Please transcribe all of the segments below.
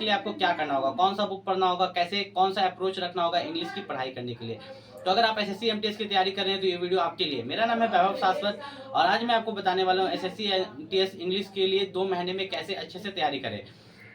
के लिए आपको क्या करना होगा, कौन सा बुक पढ़ना होगा, कैसे कौन सा अप्रोच रखना होगा इंग्लिश की पढ़ाई करने के लिए। तो अगर आप एसएससी एमटीएस की तैयारी कर रहे हैं तो ये वीडियो आपके लिए। मेरा नाम है वैभव शाश्वत और आज मैं आपको बताने वाला हूँ एसएससी एमटीएस इंग्लिश के लिए 2 महीने में कैसे अच्छे से तैयारी करें।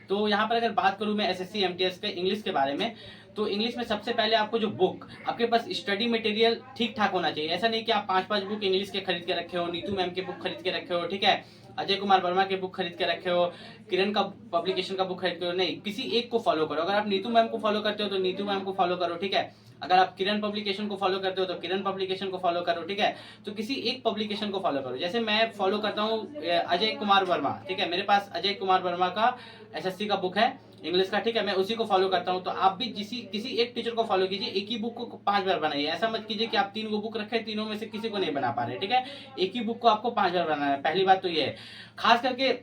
तो यहाँ पर अगर बात करूँ मैं एसएससी एमटीएस के इंग्लिश के बारे में, तो इंग्लिश में सबसे पहले आपको जो बुक, आपके पास स्टडी मटेरियल ठीक ठाक होना चाहिए। ऐसा नहीं कि आप 5-5 बुक इंग्लिश के खरीद के रखे हो, नीतू मैम के बुक खरीद के रखे हो, ठीक है, अजय कुमार वर्मा के बुक खरीद के रखे हो, किरण का पब्लिकेशन का बुक खरीद के हो। नहीं, किसी एक को फॉलो करो। अगर आप नीतू मैम को फॉलो करते हो तो नीतू मैम को फॉलो करो, ठीक है। अगर आप किरण पब्लिकेशन को फॉलो करते हो तो किरण पब्लिकेशन को फॉलो करो, ठीक है। तो किसी एक पब्लिकेशन को फॉलो करो। जैसे मैं फॉलो करता हूँ अजय कुमार वर्मा, ठीक है, मेरे पास अजय कुमार वर्मा का एसएससी का बुक है इंग्लिश का, ठीक है, मैं उसी को फॉलो करता हूँ। तो आप भी किसी एक टीचर को फॉलो कीजिए, एक ही बुक को 5 बार बनाइए। ऐसा मत कीजिए कि आप 3 बुक रखे, तीनों में से किसी को नहीं बना पा रहे, ठीक है। एक ही बुक को आपको 5 बार बनाना है। पहली बात तो ये है। खास करके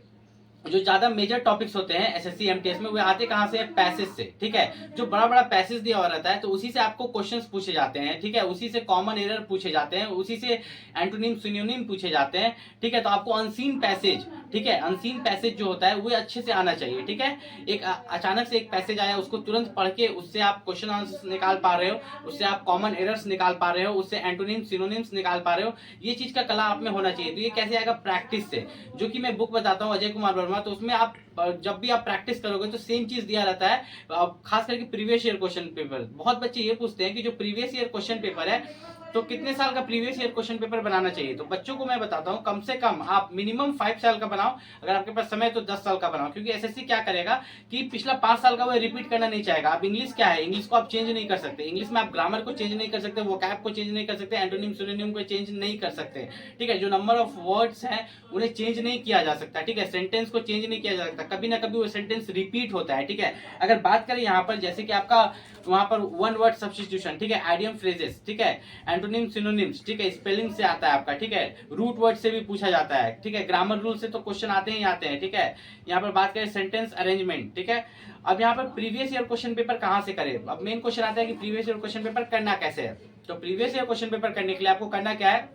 जो ज्यादा मेजर टॉपिक्स होते हैं एसएससी एमटीएस में, वो आते कहां से? पैसेज से, ठीक है। जो बड़ा बड़ा पैसेज दिया हुआ रहता है तो उसी से आपको क्वेश्चंस पूछे जाते हैं, ठीक है, उसी से कॉमन एरर पूछे जाते हैं, उसी से एंटोनिम सिनोनिम पूछे जाते हैं, ठीक है। तो आपको अनसीन पैसेज, ठीक है, अनसीन पैसेज जो होता है वो अच्छे से आना चाहिए, ठीक है। एक अचानक से एक पैसेज आया, उसको तुरंत पढ़ के उससे आप क्वेश्चन आंसर निकाल पा रहे हो, उससे आप कॉमन एरर्स निकाल पा रहे हो, उससे एंटोनिम सिनोनिम्स निकाल पा रहे हो। ये चीज का कला आप में होना चाहिए। तो ये कैसे आएगा? प्रैक्टिस से। जो कि मैं बुक बताता हूँ अजय कुमार वर्मा, तो उसमें आप जब भी आप प्रैक्टिस करोगे तो सेम चीज दिया रहता है। खास करके प्रीवियस ईयर क्वेश्चन पेपर, बहुत बच्चे ये पूछते हैं कि जो प्रीवियस ईयर क्वेश्चन पेपर है तो कितने साल का प्रीवियस ईयर क्वेश्चन पेपर बनाना चाहिए। तो बच्चों को मैं बताता हूं कम से कम आप मिनिमम 5 साल का बनाओ, अगर आपके पास समय तो 10 साल का बनाओ। क्योंकि एसएससी क्या करेगा कि पिछला 5 साल का वो रिपीट करना नहीं चाहेगा। आप इंग्लिश क्या है, इंग्लिश को आप चेंज नहीं कर सकते। इंग्लिश में आप ग्रामर को चेंज नहीं कर सकते, वोकैब को चेंज नहीं कर सकते, एंटोनिम सिनोनिम को चेंज नहीं कर सकते, ठीक है। जो नंबर ऑफ वर्ड्स हैं उन्हें चेंज नहीं किया जा सकता, ठीक है। सेंटेंस को चेंज नहीं किया जा सकता, कभी ना कभी वो सेंटेंस रिपीट होता है, ठीक है। अगर बात करें यहाँ पर जैसे कि आपका वहां पर वन वर्ड सब्स्टिट्यूशन, ठीक है, आइडियम फ्रेजेस, ठीक है, एंटोनिम सिनोनिम्स, ठीक है, स्पेलिंग से आता है आपका, ठीक है, रूट वर्ड से भी पूछा जाता है, ठीक है, ग्रामर रूल से तो क्वेश्चन आते ही आते हैं, ठीक है। यहाँ पर बात करें सेंटेंस अरेंजमेंट, ठीक है। अब यहाँ पर प्रीवियस ईयर क्वेश्चन पेपर कहाँ से करें? अब मेन क्वेश्चन आता है कि प्रीवियस ईयर क्वेश्चन पेपर करना कैसे है। तो प्रीवियस ईयर क्वेश्चन पेपर करने के लिए आपको करना क्या है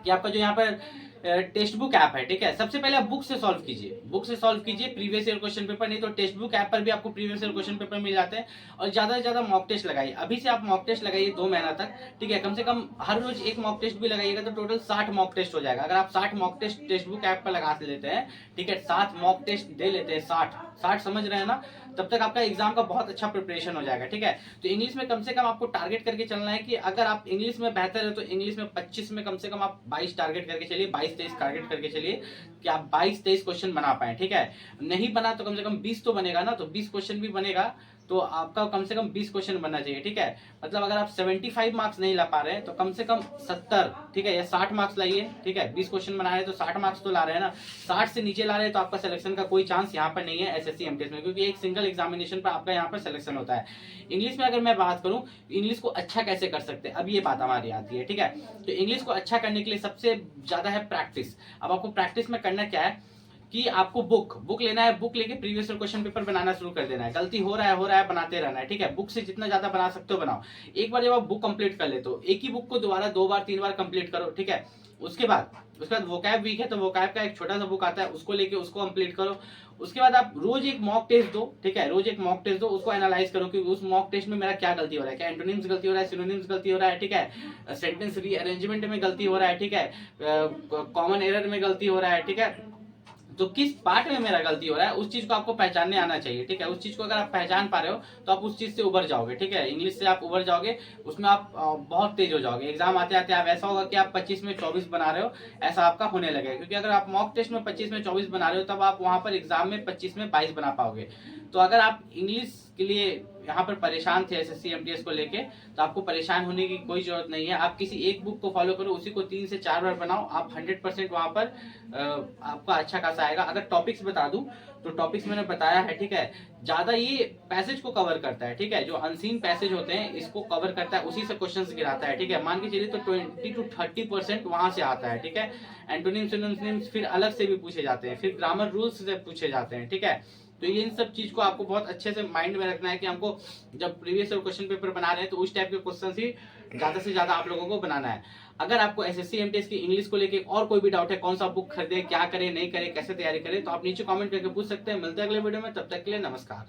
कि आपका जो यहाँ पर टेक्स्ट बुक ऐप है, ठीक है, सबसे पहले आप बुक से सॉल्व कीजिए, बुक से सॉल्व कीजिए प्रीवियस ईयर क्वेश्चन पेपर। नहीं तो टेक्स्ट बुक ऐप पर भी आपको प्रीवियस ईयर क्वेश्चन पेपर मिल जाते हैं। और ज्यादा से ज्यादा मॉक टेस्ट लगाइए। अभी से आप मॉक टेस्ट लगाइए 2 महीना तक, ठीक है। कम से कम हर रोज एक मॉक टेस्ट भी लगाइएगा तो टोटल 60 मॉक टेस्ट हो जाएगा। अगर आप 60 mock test textbook app पर लगा लेते हैं, ठीक है, 7 मॉक टेस्ट दे लेते हैं, 60 समझ रहे हैं ना, तब तक आपका एग्जाम का बहुत अच्छा प्रिपरेशन हो जाएगा, ठीक है। तो इंग्लिश में कम से कम आपको टारगेट करके चलना है कि अगर आप इंग्लिश में बेहतर है तो इंग्लिश में 25 में कम से कम आप 22 टारगेट करके चलिए, 22-23 टारगेट करके चलिए कि आप 22-23 क्वेश्चन बना पाए, ठीक है। नहीं बना तो कम से कम 20 तो बनेगा ना, तो 20 क्वेश्चन भी बनेगा तो आपका कम से कम 20 क्वेश्चन बनना चाहिए, ठीक है। मतलब अगर आप 75 मार्क्स नहीं ला पा रहे हैं तो कम से कम 70, ठीक है, या 60 मार्क्स लाइए, ठीक है। 20 क्वेश्चन बना रहे हैं तो 60 मार्क्स तो ला रहे हैं ना। 60 से नीचे ला रहे हैं तो आपका सिलेक्शन का कोई चांस यहाँ पर नहीं है एसएससी एमटीएस में, क्योंकि एक सिंगल एग्जामिनेशन पर आपका यहाँ पर सिलेक्शन होता है। इंग्लिश में अगर मैं बात करूँ इंग्लिश को अच्छा कैसे कर सकते हैं, अब ये बात हमारी आती है, ठीक है। तो इंग्लिश को अच्छा करने के लिए सबसे ज्यादा है प्रैक्टिस। अब आपको प्रैक्टिस में करना क्या है कि आपको बुक लेना है, बुक लेके प्रीवियस ईयर क्वेश्चन पेपर बनाना शुरू कर देना है। गलती हो रहा है बनाते रहना है, ठीक है। बुक से जितना ज्यादा बना सकते हो बनाओ। एक बार जब आप बुक कंप्लीट कर ले तो एक ही बुक को दोबारा 2 बार 3 बार कंप्लीट करो, ठीक है। उसके बाद वोकैब वीक है तो वोकैब का एक छोटा सा बुक आता है, उसको लेके उसको कंप्लीट करो। उसके बाद आप रोज एक मॉक टेस्ट दो, ठीक है, रोज एक मॉक टेस्ट दो, उसको एनालाइज करो कि उस मॉक टेस्ट में मेरा क्या गलती हो रहा है, क्या एंटोनिम्स गलती हो रहा है, सिनोनिम्स गलती हो रहा है, ठीक है, सेंटेंस रीअरेंजमेंट में गलती हो रहा है, ठीक है, कॉमन एरर में गलती हो रहा है, ठीक है। तो किस पार्ट में मेरा गलती हो रहा है उस चीज को आपको पहचानने आना चाहिए, ठीक है। उस चीज को अगर आप पहचान पा रहे हो तो आप उस चीज से उबर जाओगे, ठीक है। इंग्लिश से आप उबर जाओगे, उसमें आप बहुत तेज हो जाओगे। एग्जाम आते आते आप ऐसा होगा कि आप 25 में 24 बना रहे हो, ऐसा आपका होने लगेगा। क्योंकि अगर आप मॉक टेस्ट में 25 में 24 बना रहे हो तब आप वहां पर एग्जाम में 25 में 22 बना पाओगे। तो अगर आप इंग्लिश के लिए यहाँ पर परेशान थे एसएससी एमटीएस को लेके, तो आपको परेशान होने की कोई जरूरत नहीं है। आप किसी एक बुक को फॉलो करो, उसी को 3 से 4 बार बनाओ, आप 100% वहां पर आपका अच्छा खासा आएगा। अगर टॉपिक्स बता दूं तो टॉपिक्स मैंने बताया है, ठीक है। ज्यादा ये पैसेज को कवर करता है, ठीक है, जो अनसीन पैसेज होते हैं इसको कवर करता है, उसी से क्वेश्चंस गिराता है, ठीक है। मान के चलिए तो 20 to 30% वहां से आता है, ठीक है। एंटोनिम्स सिनोनिम्स फिर अलग से भी पूछे जाते हैं, फिर ग्रामर रूल्स से पूछे जाते हैं, ठीक है। तो ये इन सब चीज को आपको बहुत अच्छे से माइंड में रखना है कि हमको जब प्रीवियस ईयर क्वेश्चन पेपर बना रहे हैं तो उस टाइप के क्वेश्चन ही ज्यादा से ज्यादा आप लोगों को बनाना है। अगर आपको एसएससी एमटीएस की इंग्लिश को लेके और कोई भी डाउट है, कौन सा बुक खरीदे, क्या करे, नहीं करे, कैसे तैयारी करे, तो आप नीचे कमेंट करके पूछ सकते हैं। मिलते हैं अगले वीडियो में, तब तक के लिए नमस्कार।